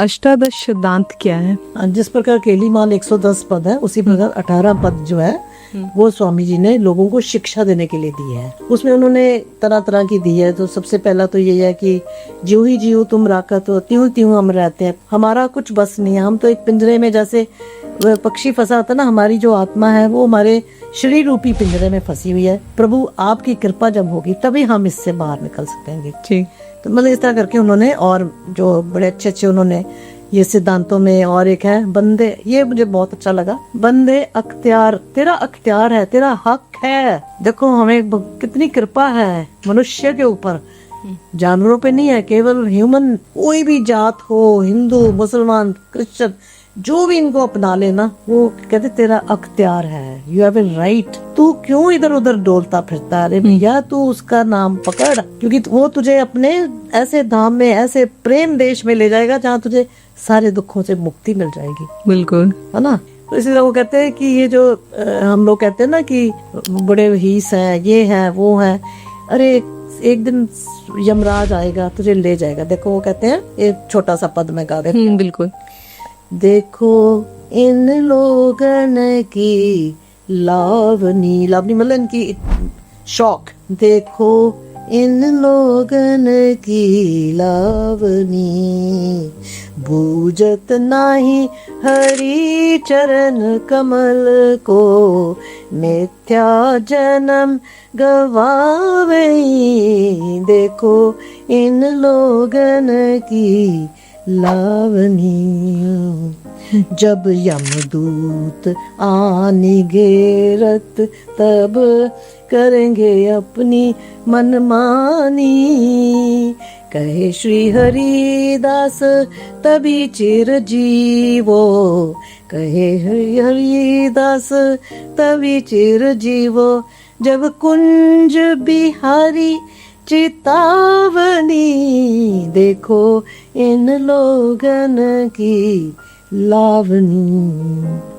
अष्टादश दांत क्या है? जिस प्रकार केली माल 110 पद है, उसी प्रकार 18 पद जो है वो स्वामी जी ने लोगों को शिक्षा देने के लिए दी है। उसमें उन्होंने तरह तरह की दी है। तो सबसे पहला तो ये है कि ज्यों ही जियो तुम राकत हो, त्यों त्यों हम रहते हैं। हमारा कुछ बस नहीं है, हम तो एक पिंजरे में जैसे वह पक्षी फंसा होता है ना, हमारी जो आत्मा है वो हमारे शरीर रूपी पिंजरे में फंसी हुई है। प्रभु आपकी कृपा जब होगी तभी हम इससे बाहर निकल सकेंगे। ठीक। तो मतलब इस तरह करके उन्होंने, और जो बड़े अच्छे अच्छे उन्होंने ये सिद्धांतों में, और एक है बंदे, ये मुझे बहुत अच्छा लगा। बंदे अख्तियार, तेरा अख्तियार है, तेरा हक है। देखो हमें कितनी कृपा है मनुष्य के ऊपर, जानवरों पे नहीं है, केवल ह्यूमन। कोई भी जात हो, हिंदू मुसलमान क्रिश्चियन, जो भी इनको अपना लेना, वो कहते तेरा अख्तियार है, यू हैव ए राइट। तू क्यों इधर उधर डोलता फिरता? अरे भैया तू उसका नाम पकड़, क्योंकि वो तुझे अपने ऐसे धाम में, ऐसे प्रेम देश में ले जाएगा जहाँ तुझे सारे दुखों से मुक्ति मिल जाएगी। बिल्कुल, है ना। तो इसीलिए वो कहते हैं कि ये जो हम लोग कहते हैं ना कि बड़े हीस है, ये है वो है, अरे एक दिन यमराज आएगा तुझे ले जाएगा। देखो वो कहते हैं, एक छोटा सा पद में गा देते हैं। बिल्कुल। देखो इन लोगन की लावनी, लावनी मतलब इनकी शौक। देखो इन लोगन की लावनी, बूझत नाही हरि चरण कमल को, मिथ्या जन्म गवावई। देखो इन लोगन की लावनी, जब यमदूत आनिगेरत तब करेंगे अपनी मनमानी। कहे श्री हरिदास तभी चिर जीवो, कहे हरिदास तभी चिर जीवो, जब कुंज बिहारी चितावनी। देखो इन लोगन की लावनी,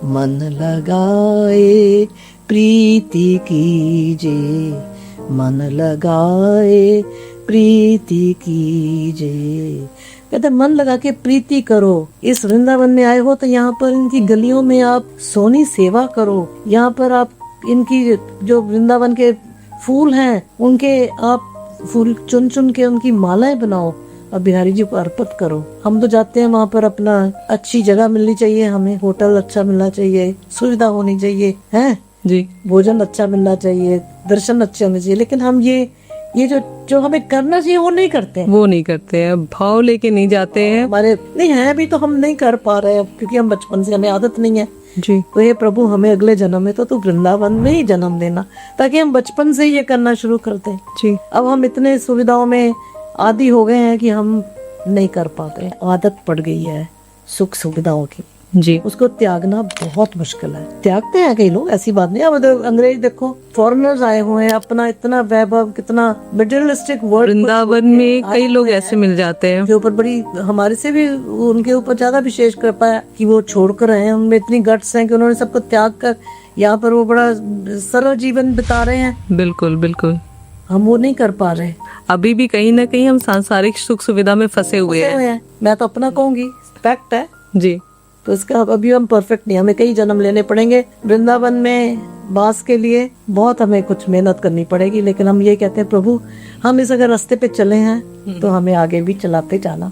मन लगाए प्रीति कीजे, मन लगाए प्रीति कीजे। कहते मन लगा के प्रीति करो। इस वृंदावन में आए हो तो यहाँ पर इनकी गलियों में आप सोनी सेवा करो। यहाँ पर आप इनकी जो वृंदावन के फूल हैं उनके आप फूल चुन चुन के उनकी मालाएं बनाओ और बिहारी जी को अर्पित करो। हम तो जाते हैं वहाँ पर, अपना अच्छी जगह मिलनी चाहिए, हमें होटल अच्छा मिलना चाहिए, सुविधा होनी चाहिए, है जी, भोजन अच्छा मिलना चाहिए, दर्शन अच्छे होने चाहिए। लेकिन हम ये जो हमें करना चाहिए वो नहीं करते हैं। वो नहीं करते हैं, भाव लेके नहीं जाते हैं। हमारे नहीं है भी तो हम नहीं कर पा रहे हैं, क्योंकि हम बचपन से, हमें आदत नहीं है जी। तो ये प्रभु हमें अगले जन्म में तो तू वृंदावन में ही जन्म देना, ताकि हम बचपन से ही ये करना शुरू कर दें। जी। अब हम इतने सुविधाओं में आदी हो गए हैं कि हम नहीं कर पाते, आदत पड़ गई है सुख सुविधाओं की जी। उसको त्यागना बहुत मुश्किल है। त्यागते हैं कई लोग, ऐसी बात नहीं। अब अंग्रेज देखो, फॉरेनर्स आए हुए हैं, अपना इतना वैभव, कितना मटेरियलिस्टिक वर्ल्ड, वृंदावन में कई लोग ऐसे मिल जाते हैं के ऊपर बड़ी, हमारे से भी उनके ऊपर ज्यादा विशेष कृपा है कि वो छोड़ कर आए हैं। उनमें इतनी गट्स हैं कि उन्होंने सबको त्याग कर यहाँ पर वो बड़ा सरल जीवन बिता रहे हैं। बिल्कुल बिल्कुल। हम वो नहीं कर पा रहे। अभी भी कहीं ना कहीं हम सांसारिक सुख सुविधा में फंसे हुए हैं। मैं तो अपना कहूंगी, फैक्ट है जी। तो इसका अभी हम परफेक्ट नहीं, हमें कई जन्म लेने पड़ेंगे वृंदावन में वास के लिए। बहुत हमें कुछ मेहनत करनी पड़ेगी, लेकिन हम ये कहते हैं प्रभु हम इस अगर रास्ते पे चले हैं तो हमें आगे भी चलाते जाना।